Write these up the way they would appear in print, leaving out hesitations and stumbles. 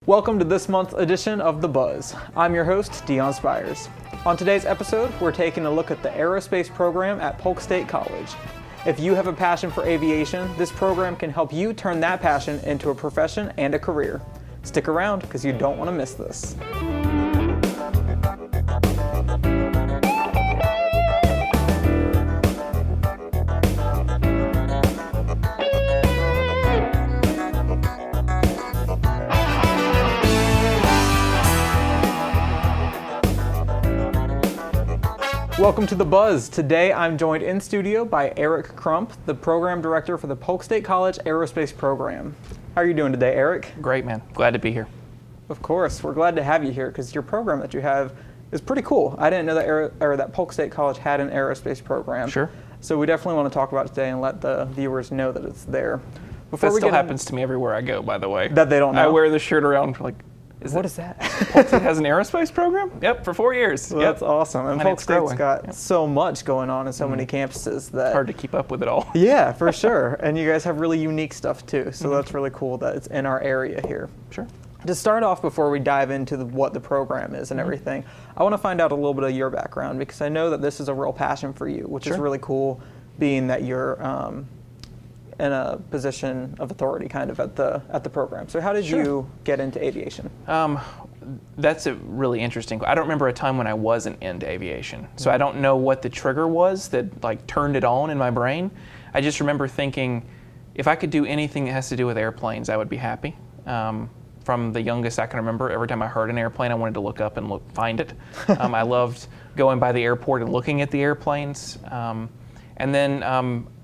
Welcome to this month's edition of The Buzz. I'm your host, Dion Spires. On today's episode, we're taking a look at the aerospace program at Polk State College. If you have a passion for aviation, this program can help you turn that passion into a profession and a career. Stick around, because you don't want to miss this. Welcome to The Buzz. Today I'm joined in studio by Eric Crump, the program director for the Polk State College Aerospace program. How are you doing today, Eric? Great, man. Glad to be here. Of course. We're glad to have you here because your program that you have is pretty cool. I didn't know that Polk State College had an aerospace program. Sure. So we definitely want to talk about it today and let the viewers know that it's there. That still happens to me everywhere I go, by the way. That they don't know? I wear this shirt around like, what is that? Polk State has an aerospace program? Yep, for 4 years. Well, yep. That's awesome. And Polk State's got so much going on and so many campuses that... It's hard to keep up with it all. Yeah, for sure. And you guys have really unique stuff too. So that's really cool that it's in our area here. Sure. To start off, before we dive into what the program is and everything, I want to find out a little bit of your background because I know that this is a real passion for you, which is really cool, being that you're in a position of authority kind of at the program. So how did you get into aviation? That's a really interesting. I don't remember a time when I wasn't into aviation. So I don't know what the trigger was that like turned it on in my brain. I just remember thinking, if I could do anything that has to do with airplanes, I would be happy. From the youngest I can remember, every time I heard an airplane, I wanted to look up and find it. I loved going by the airport and looking at the airplanes. And then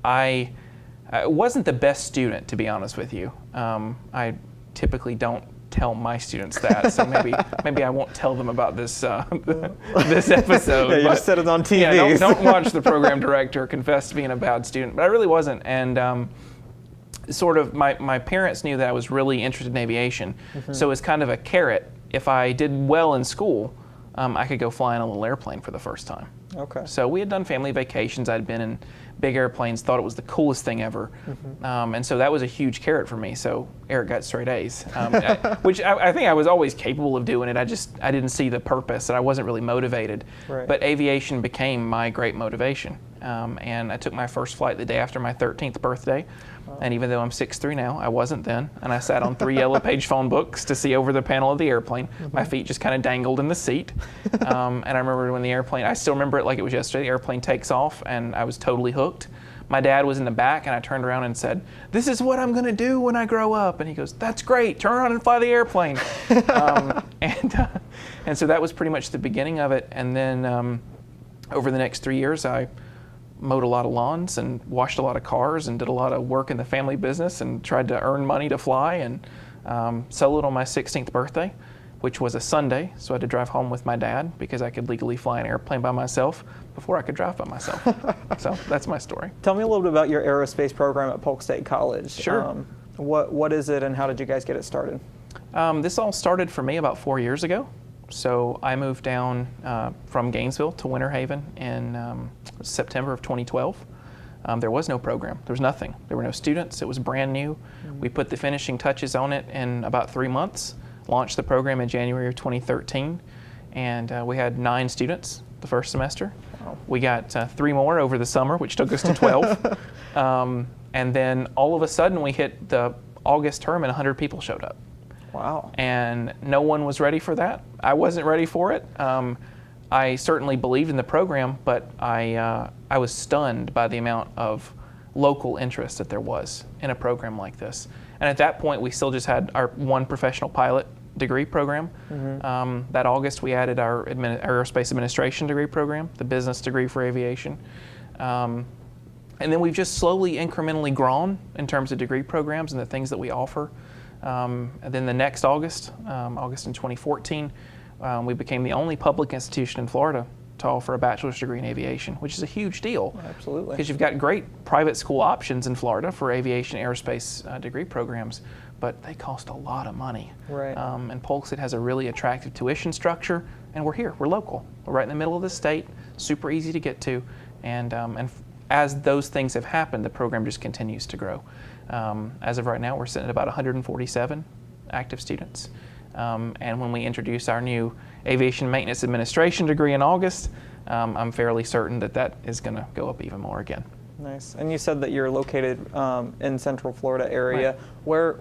I wasn't the best student, to be honest with you. I typically don't tell my students that, so maybe I won't tell them about this this episode. Yeah, you just said it on TV. Yeah, don't watch the program director confess to being a bad student, but I really wasn't. And sort of my parents knew that I was really interested in aviation, so it was kind of a carrot. If I did well in school, I could go fly in a little airplane for the first time. Okay. So we had done family vacations. I'd been in big airplanes, thought it was the coolest thing ever. And so that was a huge carrot for me. So Eric got straight A's, which I think I was always capable of doing it. I didn't see the purpose and I wasn't really motivated. Right. But aviation became my great motivation. And I took my first flight the day after my 13th birthday. And even though I'm 6'3" now, I wasn't then. And I sat on 3 yellow page phone books to see over the panel of the airplane. My feet just kind of dangled in the seat. And I remember when the airplane, I still remember it like it was yesterday, the airplane takes off and I was totally hooked. My dad was in the back and I turned around and said, "This is what I'm gonna do when I grow up." And he goes, "That's great, turn around and fly the airplane." And so that was pretty much the beginning of it. And then over the next 3 years, I mowed a lot of lawns and washed a lot of cars and did a lot of work in the family business and tried to earn money to fly and soloed on my 16th birthday, which was a Sunday, so I had to drive home with my dad because I could legally fly an airplane by myself before I could drive by myself. So that's my story. Tell me a little bit about your aerospace program at Polk State College. Sure. What is it and how did you guys get it started? This all started for me about 4 years ago. So I moved down from Gainesville to Winter Haven in September of 2012. There was no program. There was nothing. There were no students. It was brand new. We put the finishing touches on it in about 3 months, launched the program in January of 2013, and we had 9 students the first semester. Wow. We got 3 more over the summer, which took us to 12. And then all of a sudden we hit the August term and 100 people showed up. Wow. And no one was ready for that. I wasn't ready for it. I certainly believed in the program, but I was stunned by the amount of local interest that there was in a program like this. And at that point, we still just had our one professional pilot degree program. That August, we added our aerospace administration degree program, the business degree for aviation. And then we've just slowly, incrementally grown in terms of degree programs and the things that we offer. And then the next August, August in 2014, we became the only public institution in Florida to offer a bachelor's degree in aviation, which is a huge deal. Absolutely. Because you've got great private school options in Florida for aviation aerospace degree programs, but they cost a lot of money. Right. And Polk State has a really attractive tuition structure, and we're here, we're local. We're right in the middle of the state, super easy to get to, and as those things have happened, the program just continues to grow. As of right now, we're sitting at about 147 active students. And when we introduce our new aviation maintenance administration degree in August, I'm fairly certain that is going to go up even more again. Nice. And you said that you're located in Central Florida area. Right.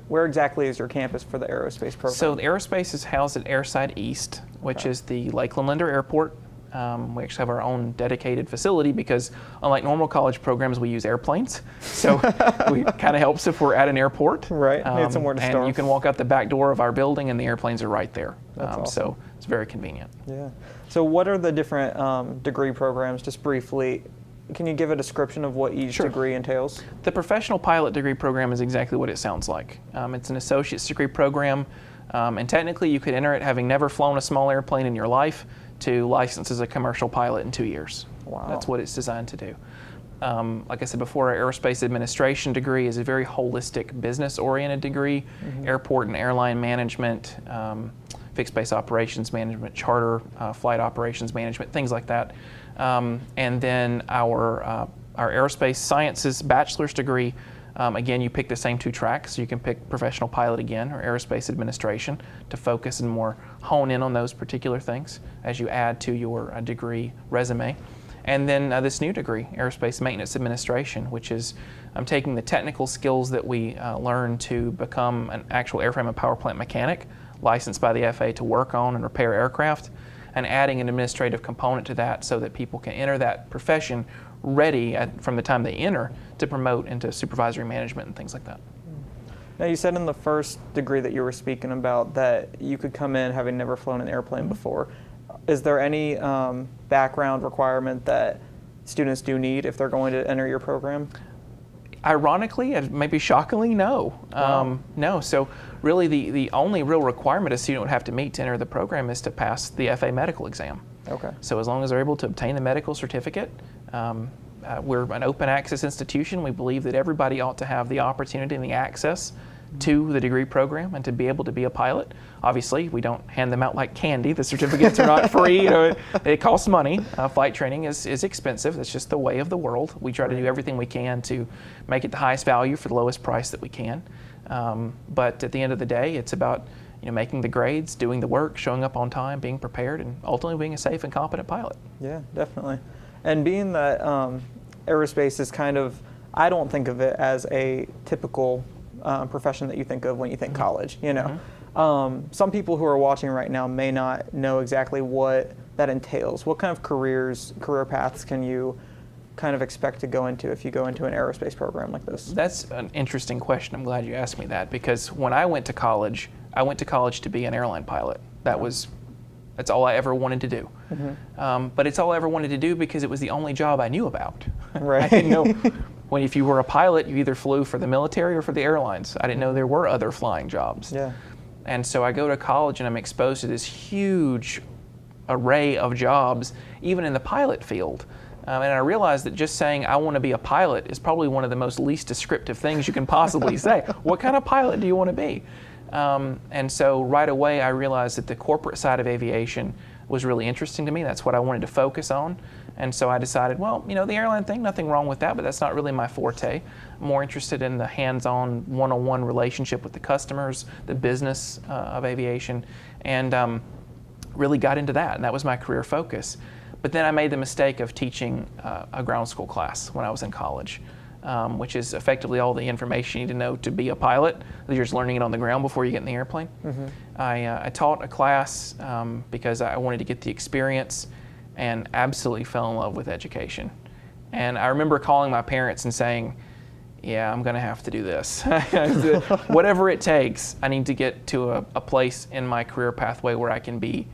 Where exactly is your campus for the aerospace program? So the aerospace is housed at Airside East, which is the Lakeland Linder Airport. We actually have our own dedicated facility because unlike normal college programs, we use airplanes. So it kind of helps if we're at an airport. Right, need somewhere to start. And you can walk out the back door of our building and the airplanes are right there. That's awesome. So it's very convenient. Yeah. So what are the different degree programs, just briefly? Can you give a description of what each degree entails? The professional pilot degree program is exactly what it sounds like. It's an associate's degree program, and technically you could enter it having never flown a small airplane in your life to license as a commercial pilot in 2 years. Wow. That's what it's designed to do. Like I said before, our aerospace administration degree is a very holistic business-oriented degree, airport and airline management, fixed base operations management, charter flight operations management, things like that. And then our aerospace sciences bachelor's degree, again, you pick the same 2 tracks. So you can pick professional pilot again or aerospace administration to focus and more hone in on those particular things as you add to your degree resume. And then this new degree, aerospace maintenance administration, which is taking the technical skills that we learn to become an actual airframe and power plant mechanic licensed by the FAA to work on and repair aircraft, and adding an administrative component to that so that people can enter that profession ready from the time they enter to promote into supervisory management and things like that. Now you said in the first degree that you were speaking about that you could come in having never flown an airplane before. Is there any background requirement that students do need if they're going to enter your program? Ironically, and maybe shockingly, no. Wow. No. So really the only real requirement a student would have to meet to enter the program is to pass the FAA medical exam. Okay. So as long as they're able to obtain the medical certificate, we're an open access institution. We believe that everybody ought to have the opportunity and the access to the degree program and to be able to be a pilot. Obviously, we don't hand them out like candy. The certificates are not free. It costs money. Flight training is expensive. That's just the way of the world. We try to do everything we can to make it the highest value for the lowest price that we can. But at the end of the day, it's about making the grades, doing the work, showing up on time, being prepared, and ultimately being a safe and competent pilot. Yeah, definitely. And being that aerospace is kind of, I don't think of it as a typical profession that you think of when you think college, Some people who are watching right now may not know exactly what that entails. What kind of career paths can you kind of expect to go into if you go into an aerospace program like this? That's an interesting question. I'm glad you asked me that, because when I went to college to be an airline pilot. That's all I ever wanted to do. But it's all I ever wanted to do because it was the only job I knew about. Right. I didn't know if you were a pilot, you either flew for the military or for the airlines. I didn't know there were other flying jobs. Yeah. And so I go to college and I'm exposed to this huge array of jobs, even in the pilot field. And I realized that just saying I want to be a pilot is probably one of the most least descriptive things you can possibly say. What kind of pilot do you want to be? And so right away I realized that the corporate side of aviation was really interesting to me. That's what I wanted to focus on. And so I decided, the airline thing, nothing wrong with that, but that's not really my forte. I'm more interested in the hands-on, one-on-one relationship with the customers, the business of aviation, and really got into that, and that was my career focus. But then I made the mistake of teaching a ground school class when I was in college, which is effectively all the information you need to know to be a pilot. You're just learning it on the ground before you get in the airplane. I taught a class because I wanted to get the experience and absolutely fell in love with education. And I remember calling my parents and saying, yeah, I'm going to have to do this. Whatever it takes, I need to get to a place in my career pathway where I can be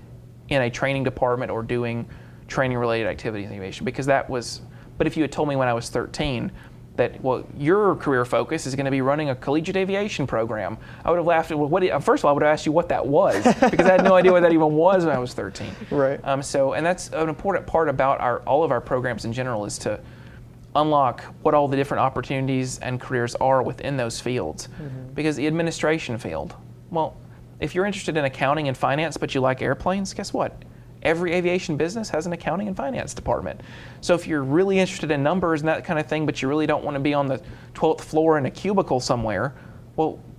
in a training department or doing training-related activities in aviation. But if you had told me when I was 13 that, your career focus is going to be running a collegiate aviation program, I would have laughed. First of all, I would have asked you what that was, because I had no idea what that even was when I was 13. Right. And that's an important part about all of our programs in general, is to unlock what all the different opportunities and careers are within those fields. Because the administration field, if you're interested in accounting and finance but you like airplanes, guess what? Every aviation business has an accounting and finance department. So if you're really interested in numbers and that kind of thing, but you really don't want to be on the 12th floor in a cubicle somewhere,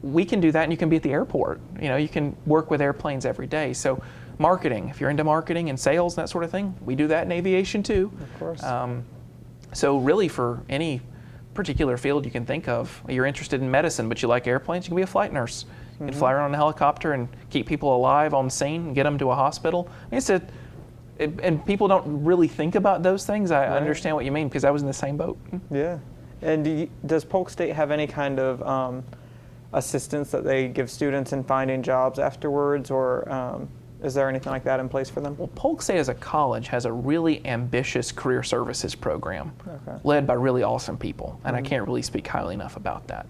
we can do that, and you can be at the airport. You can work with airplanes every day. So marketing, if you're into marketing and sales and that sort of thing, we do that in aviation too. Of course. So really, for any particular field you can think of, you're interested in medicine, but you like airplanes, you can be a flight nurse. You can fly around on a helicopter and keep people alive on scene and get them to a hospital. And people don't really think about those things. I understand what you mean, because I was in the same boat. Yeah. And does Polk State have any kind of assistance that they give students in finding jobs afterwards, or is there anything like that in place for them? Well, Polk State as a college has a really ambitious career services program led by really awesome people, and I can't really speak highly enough about that.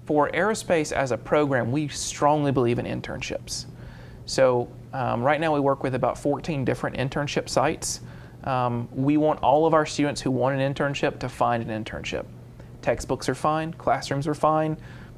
For aerospace as a program, we strongly believe in internships. So right now we work with about 14 different internship sites. We want all of our students who want an internship to find an internship. Textbooks are fine, classrooms are fine,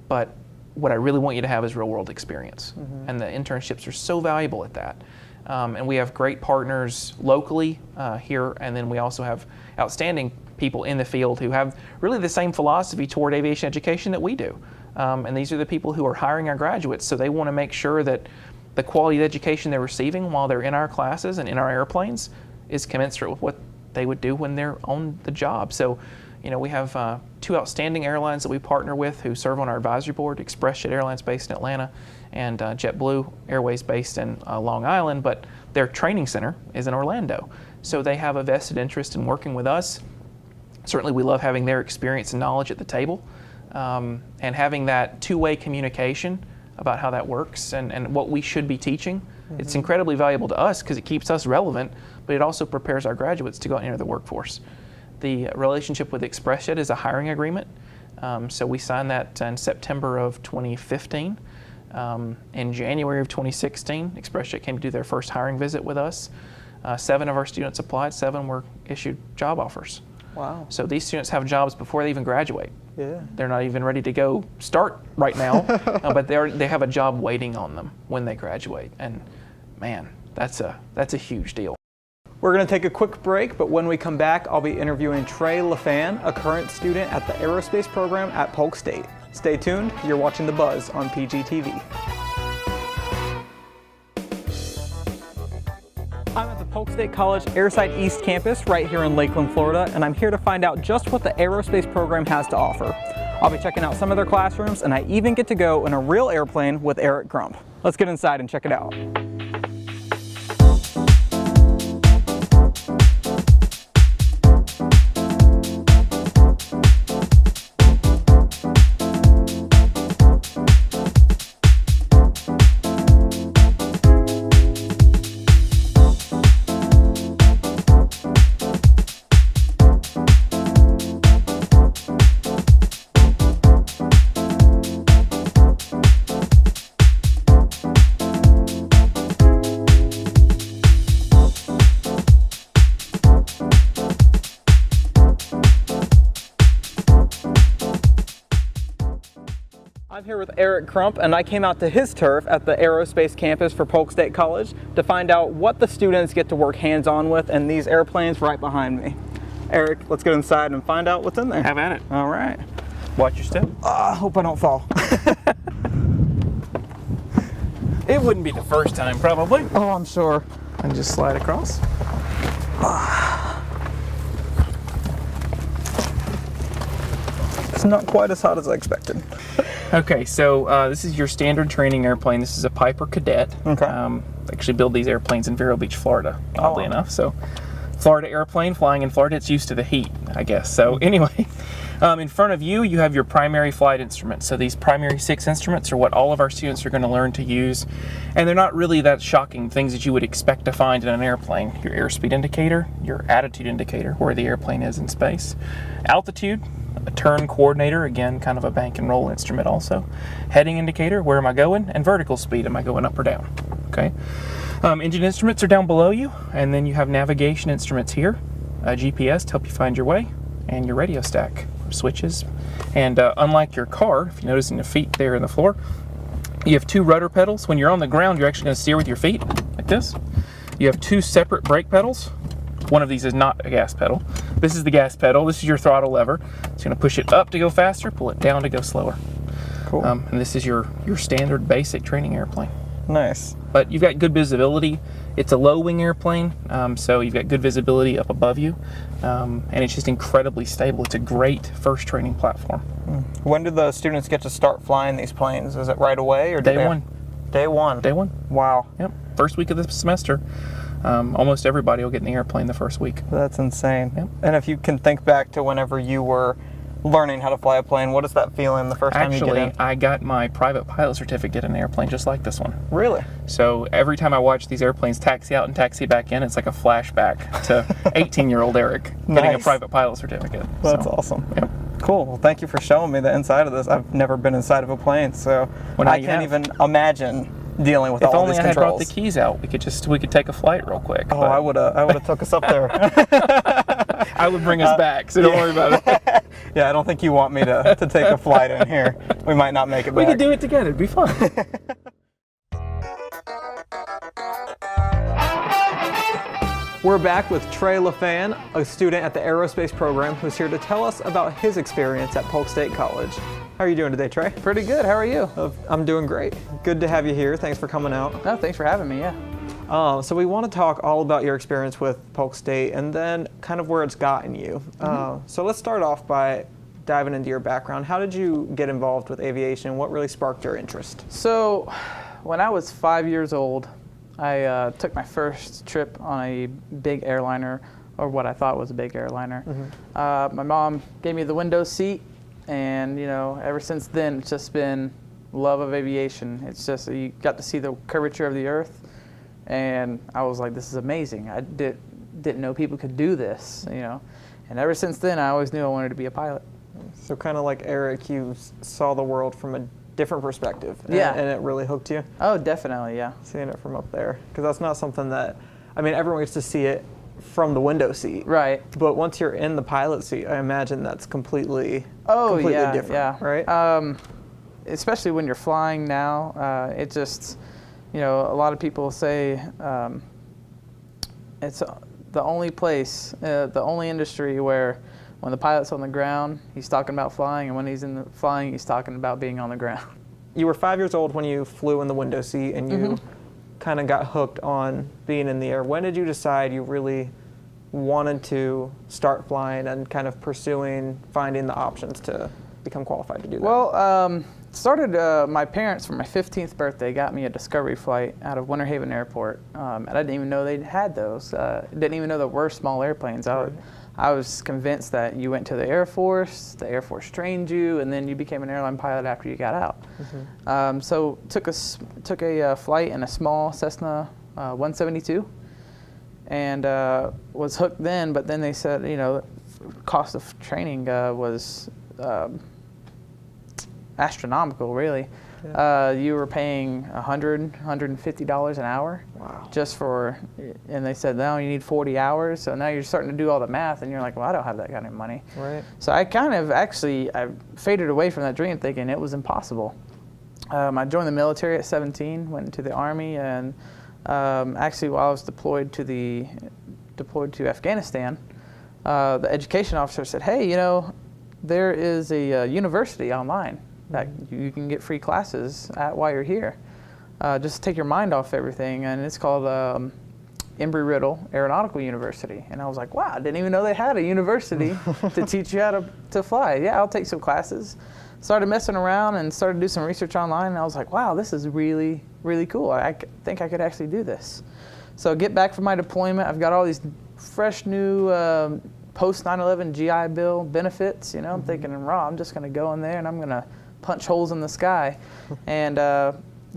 but what I really want you to have is real world experience. And the internships are so valuable at that. And we have great partners locally here, and then we also have outstanding people in the field who have really the same philosophy toward aviation education that we do. And these are the people who are hiring our graduates, so they want to make sure that the quality of education they're receiving while they're in our classes and in our airplanes is commensurate with what they would do when they're on the job. So, we have 2 outstanding airlines that we partner with who serve on our advisory board, ExpressJet Airlines based in Atlanta and JetBlue Airways based in Long Island, but their training center is in Orlando. So they have a vested interest in working with us. Certainly we love having their experience and knowledge at the table, and having that two-way communication about how that works and what we should be teaching. It's incredibly valuable to us because it keeps us relevant, but it also prepares our graduates to go out and enter the workforce. The relationship with ExpressJet is a hiring agreement. So we signed that in September of 2015. In January of 2016, ExpressJet came to do their first hiring visit with us. 7 of our students applied, 7 were issued job offers. Wow. So these students have jobs before they even graduate. Yeah. They're not even ready to go start right now, but they have a job waiting on them when they graduate. And man, that's a huge deal. We're going to take a quick break, but when we come back, I'll be interviewing Trae LeFan, a current student at the aerospace program at Polk State. Stay tuned. You're watching The Buzz on PGTV. I'm at the Polk State College Airside East campus right here in Lakeland, Florida, and I'm here to find out just what the aerospace program has to offer. I'll be checking out some of their classrooms, and I even get to go in a real airplane with Eric Crump. Let's get inside and check it out. I'm here with Eric Crump, and I came out to his turf at the aerospace campus for Polk State College to find out what the students get to work hands-on with in these airplanes right behind me. Eric, let's get inside and find out what's in there. Have at it. All right. Watch your step. I hope I don't fall. It wouldn't be the first time, probably. Oh, I'm sure. And just slide across. It's not quite as hot as I expected. Okay, so this is your standard training airplane. This is a Piper Cadet. Okay. They actually build these airplanes in Vero Beach, Florida, oddly enough. So, Florida airplane flying in Florida, it's used to the heat, I guess. So anyway, in front of you, you have your primary flight instruments. So these primary 6 instruments are what all of our students are going to learn to use. And they're not really that shocking things that you would expect to find in an airplane. Your airspeed indicator, your attitude indicator, where the airplane is in space, altitude, a turn coordinator, again, kind of a bank and roll instrument also, heading indicator, where am I going, and vertical speed, am I going up or down, okay? Engine instruments are down below you, and then you have navigation instruments here, GPS to help you find your way, and your radio stack, switches. And unlike your car, if you notice in the feet there in the floor, you have 2 rudder pedals. When you're on the ground, you're actually going to steer with your feet, like this. You have 2 separate brake pedals. One of these is not a gas pedal. This is the gas pedal. This is your throttle lever. It's going to push it up to go faster, pull it down to go slower. Cool. And this is your standard basic training airplane. Nice. But you've got good visibility. It's a low-wing airplane, so you've got good visibility up above you, and it's just incredibly stable. It's a great first training platform. When do the students get to start flying these planes? Is it right away or Day one? Day one. Day one. Wow. Yep. First week of the semester. Almost everybody will get in the airplane the first week. That's insane. Yep. And if you can think back to whenever you were learning how to fly a plane, what is that feeling the first time you get in? Actually, I got my private pilot certificate in an airplane just like this one. Really? So every time I watch these airplanes taxi out and taxi back in, it's like a flashback to 18-year-old Eric getting a private pilot certificate. That's awesome. Yep. Cool. Well, thank you for showing me the inside of this. I've never been inside of a plane, so I can't even imagine dealing with all these controls. If only I had brought the keys out, we could take a flight real quick. Oh, I would have took us up there. I would bring us back, so don't worry about it. Yeah, I don't think you want me to take a flight in here. We might not make it back. We could do it together. It'd be fun. We're back with Trae LeFan, a student at the aerospace program, who's here to tell us about his experience at Polk State College. How are you doing today, Trey? Pretty good. How are you? I'm doing great. Good to have you here. Thanks for coming out. Oh, thanks for having me, yeah. So we want to talk all about your experience with Polk State and then kind of where it's gotten you. So let's start off by diving into your background. How did you get involved with aviation? What really sparked your interest? So when I was 5 years old, I took my first trip on a big airliner, or what I thought was a big airliner. My mom gave me the window seat, and ever since then it's just been love of aviation. It's just, you got to see the curvature of the earth, and I was like, this is amazing. I didn't know people could do this, and ever since then I always knew I wanted to be a pilot. So kind of like Eric, you saw the world from a different perspective, and it really hooked you? Oh, definitely, yeah. Seeing it from up there, because that's not something that, everyone gets to see it from the window seat. Right. But once you're in the pilot seat, I imagine that's completely different, yeah. right? Especially when you're flying now, it just, a lot of people say it's the only place, the only industry where when the pilot's on the ground, he's talking about flying, and when he's in the flying, he's talking about being on the ground. You were 5 years old when you flew in the window seat, and you kind of got hooked on being in the air. When did you decide you really wanted to start flying and kind of finding the options to become qualified to do that? Well, my parents for my 15th birthday got me a discovery flight out of Winter Haven Airport, and I didn't even know they had those. Didn't even know there were small airplanes. I was convinced that you went to the Air Force trained you, and then you became an airline pilot after you got out. So took a flight in a small Cessna 172, and was hooked then. But then they said, cost of training was astronomical, really. Yeah. You were paying $150 an hour. Wow. And they said, now you need 40 hours. So now you're starting to do all the math, and you're like, well, I don't have that kind of money. Right. So I kind of I faded away from that dream, thinking it was impossible. I joined the military at 17, went into the Army, and actually while I was deployed to Afghanistan, the education officer said, hey, there is a university online that you can get free classes at while you're here. Just take your mind off everything, and it's called Embry-Riddle Aeronautical University. And I was like, wow, I didn't even know they had a university to teach you how to fly. Yeah, I'll take some classes. Started messing around and started to do some research online, and I was like, wow, this is really, really cool. I think I could actually do this. So get back from my deployment, I've got all these fresh new post 9/11 GI Bill benefits. I'm thinking, I'm just gonna go in there and I'm gonna punch holes in the sky, and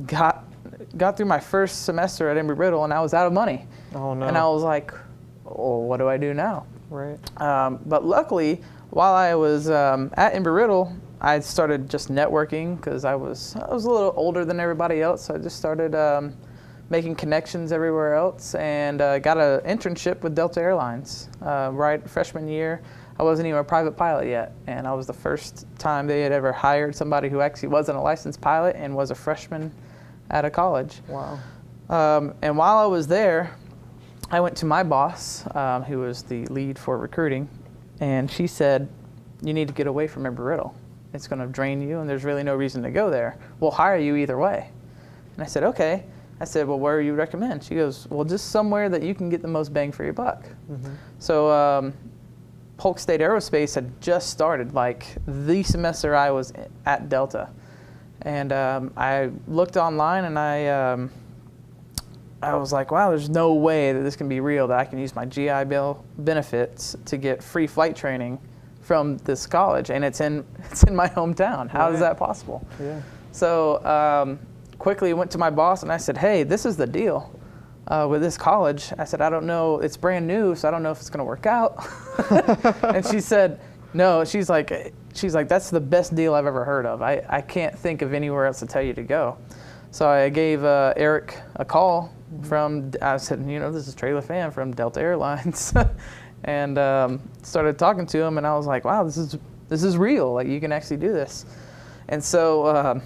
got through my first semester at Embry-Riddle, and I was out of money. Oh no! And I was like, "Oh, what do I do now?" Right. But luckily, while I was at Embry-Riddle, I started just networking because I was a little older than everybody else. So I just started making connections everywhere else, and got an internship with Delta Airlines right freshman year. I wasn't even a private pilot yet, and I was the first time they had ever hired somebody who actually wasn't a licensed pilot and was a freshman at a college. Wow. And while I was there, I went to my boss, who was the lead for recruiting, and she said, you need to get away from Embry-Riddle. it's going to drain you, and there's really no reason to go there. We'll hire you either way. And I said, okay. I said, well, where do you recommend? She goes, well, just somewhere that you can get the most bang for your buck. So Polk State Aerospace had just started, like the semester I was at Delta. And I looked online, and I was like, wow, there's no way that this can be real, that I can use my GI Bill benefits to get free flight training from this college, and it's in my hometown. How is that possible? Yeah. So quickly went to my boss, and I said, hey, this is the deal with this college. I said, I don't know, it's brand new, so I don't know if it's going to work out. And she said, no, she's like, that's the best deal I've ever heard of. I can't think of anywhere else to tell you to go. So I gave Eric a call I said, this is Trae LeFan from Delta Airlines. And started talking to him, and I was like, wow, this is real. Like, you can actually do this. And so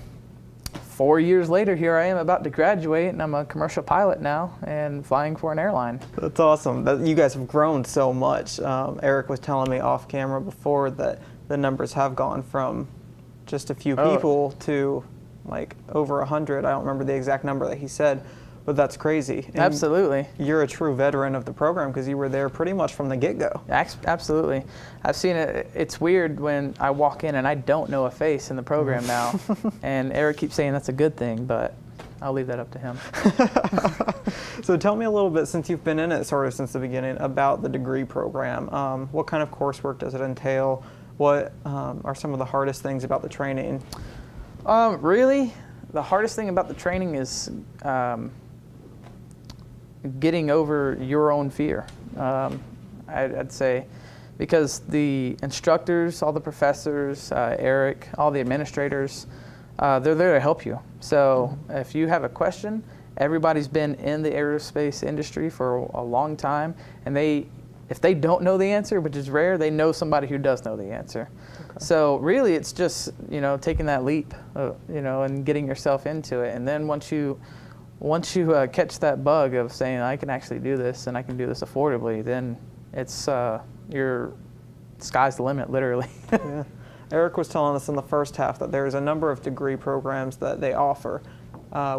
4 years later, here I am about to graduate, and I'm a commercial pilot now and flying for an airline. That's awesome. You guys have grown so much. Eric was telling me off camera before that the numbers have gone from just a few people to like over 100. I don't remember the exact number that he said, but that's crazy. And absolutely. You're a true veteran of the program because you were there pretty much from the get-go. Absolutely. I've seen it. It's weird when I walk in and I don't know a face in the program now. And Eric keeps saying that's a good thing, but I'll leave that up to him. So tell me a little bit, since you've been in it sort of since the beginning, about the degree program. What kind of coursework does it entail? What are some of the hardest things about the training? Really, the hardest thing about the training is getting over your own fear, I'd say, because the instructors, all the professors, Eric, all the administrators, they're there to help you. So if you have a question, everybody's been in the aerospace industry for a long time, and if they don't know the answer, which is rare, they know somebody who does know the answer. Okay. So really, it's just taking that leap, and getting yourself into it, and then once you catch that bug of saying, I can actually do this and I can do this affordably, then it's your sky's the limit, literally. Yeah. Eric was telling us in the first half that there's a number of degree programs that they offer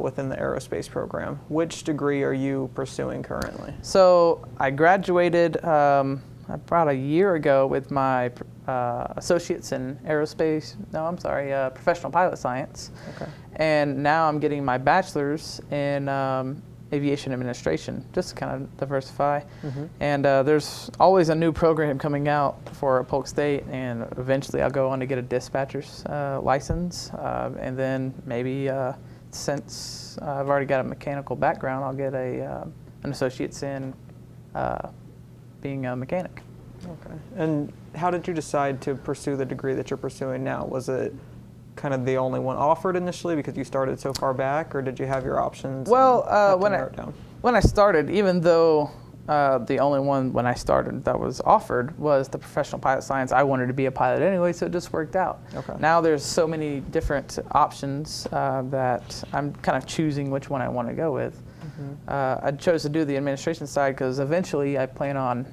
within the aerospace program. Which degree are you pursuing currently? So I graduated about a year ago with my associates in professional pilot science. Okay. And now I'm getting my bachelor's in aviation administration, just to kind of diversify. And there's always a new program coming out for Polk State, and eventually I'll go on to get a dispatcher's license. And then maybe since I've already got a mechanical background, I'll get an associate's in being a mechanic. Okay. And how did you decide to pursue the degree that you're pursuing now? Was it kind of the only one offered initially because you started so far back, or did you have your options? Well, when I started, even though the only one when I started that was offered was the professional pilot science, I wanted to be a pilot anyway, so it just worked out. Okay. Now there's so many different options that I'm kind of choosing which one I want to go with. I chose to do the administration side because eventually I plan on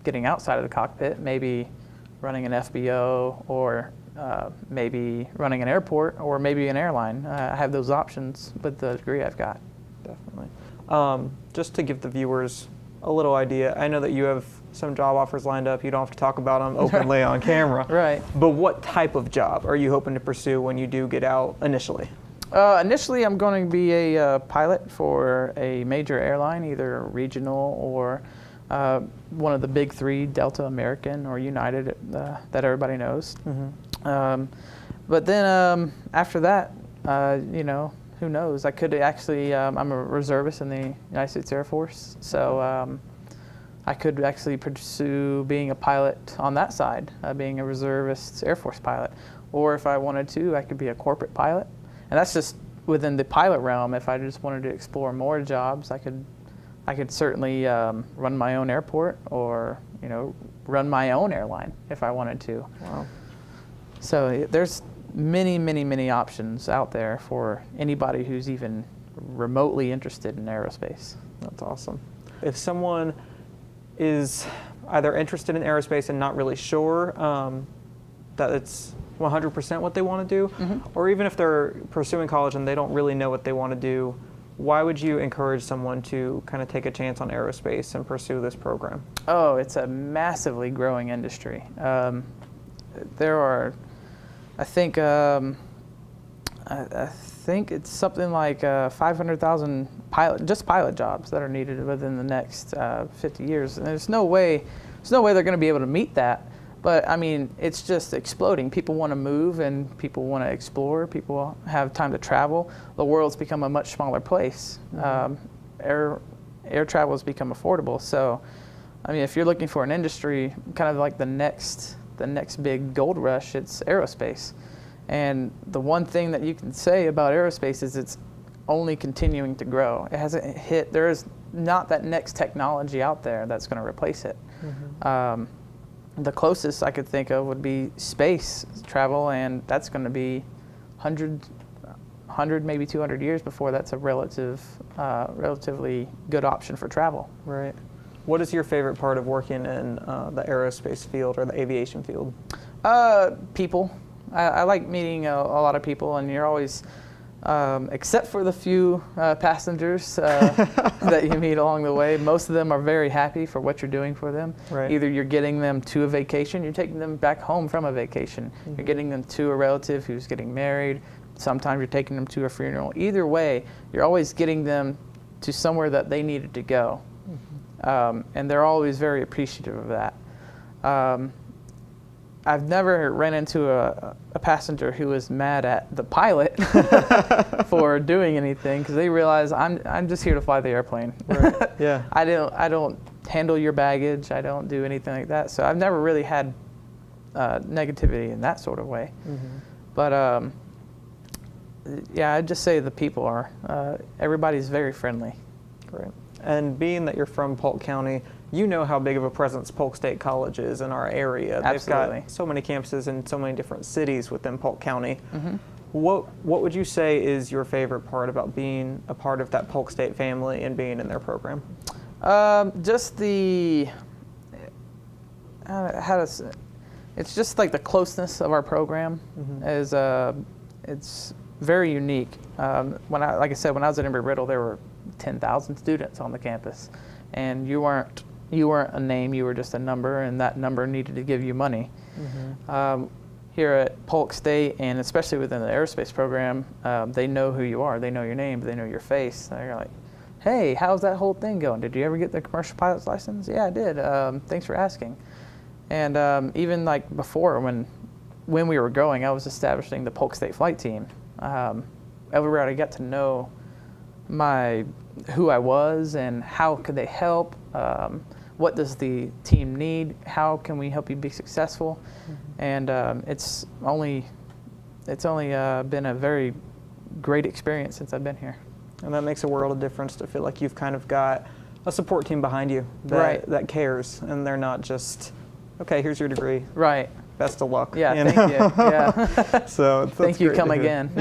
getting outside of the cockpit, maybe running an FBO, or maybe running an airport, or maybe an airline. I have those options with the degree I've got. Definitely. Just to give the viewers a little idea, I know that you have some job offers lined up. You don't have to talk about them openly on camera. Right. But what type of job are you hoping to pursue when you do get out initially? Initially, I'm going to be a pilot for a major airline, either regional or one of the big three, Delta, American, or United, that everybody knows. But then after that, who knows? I could actually, I'm a reservist in the United States Air Force, so I could actually pursue being a pilot on that side, being a reservist Air Force pilot. Or if I wanted to, I could be a corporate pilot. And that's just within the pilot realm. If I just wanted to explore more jobs, I could certainly run my own airport, or run my own airline if I wanted to. Wow. So there's many options out there for anybody who's even remotely interested in aerospace. That's awesome. If someone is either interested in aerospace and not really sure that it's 100% what they want to do, or even if they're pursuing college and they don't really know what they want to do, why would you encourage someone to kind of take a chance on aerospace and pursue this program? Oh, it's a massively growing industry. There are, I think it's something like 500,000 pilot jobs that are needed within the next 50 years, and there's no way they're going to be able to meet that. But I mean, it's just exploding. People want to move, and people want to explore. People have time to travel. The world's become a much smaller place. Air travel has become affordable. So, I mean, if you're looking for an industry, kind of like the next big gold rush, it's aerospace. And the one thing that you can say about aerospace is it's only continuing to grow. It hasn't hit. There is not that next technology out there that's going to replace it. The closest I could think of would be space travel, and that's going to be 100, maybe 200 years before that's a relatively good option for travel. Right. What is your favorite part of working in the aerospace field or the aviation field? People. I like meeting a lot of people, and you're always, except for the few passengers that you meet along the way, most of them are very happy for what you're doing for them. Right. Either you're getting them to a vacation, you're taking them back home from a vacation. You're getting them to a relative who's getting married. Sometimes you're taking them to a funeral. Either way, you're always getting them to somewhere that they needed to go. And they're always very appreciative of that. I've never ran into a passenger who was mad at the pilot for doing anything, because they realize I'm just here to fly the airplane. Right. Yeah. I don't handle your baggage. I don't do anything like that. So I've never really had negativity in that sort of way. But yeah, I'd just say the people are. Everybody's very friendly. Great. And being that you're from Polk County, you know how big of a presence Polk State College is in our area. Absolutely. They've got so many campuses in so many different cities within Polk County. What would you say is your favorite part about being a part of that Polk State family and being in their program? Just the it's just like the closeness of our program is it's very unique. Like I said, when I was at Embry-Riddle, there were 10,000 students on the campus, and you weren't a name, you were just a number, and that number needed to give you money. Here at Polk State, and especially within the aerospace program, they know who you are, they know your name, they know your face. They're like, hey, how's that whole thing going? Did you ever get the commercial pilot's license? Yeah, I did. Thanks for asking. And even like before, when we were growing, I was establishing the Polk State flight team. Everywhere I got to know who I was and how could they help, what does the team need, how can we help you be successful. And it's only been a very great experience since I've been here. And that makes a world of difference to feel like you've kind of got a support team behind you that cares, and they're not just, okay, here's your degree. Right. Best of luck. Yeah, thank you. Yeah. So thank you, come again.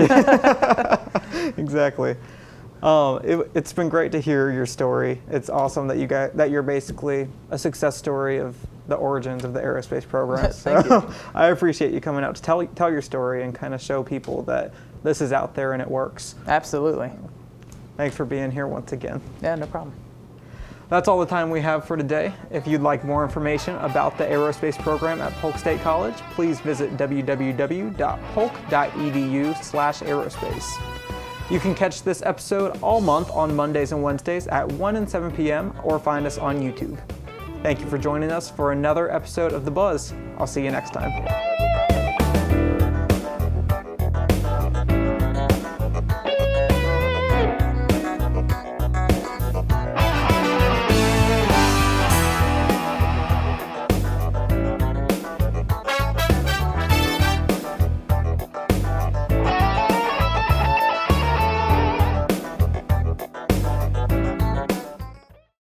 Exactly. It's been great to hear your story. It's awesome that you're basically a success story of the origins of the aerospace program. Thank you. I appreciate you coming out to tell your story and kind of show people that this is out there and it works. Absolutely. Thanks for being here once again. Yeah, no problem. That's all the time we have for today. If you'd like more information about the aerospace program at Polk State College, please visit www.polk.edu/aerospace. You can catch this episode all month on Mondays and Wednesdays at 1 and 7 p.m. or find us on YouTube. Thank you for joining us for another episode of The Buzz. I'll see you next time.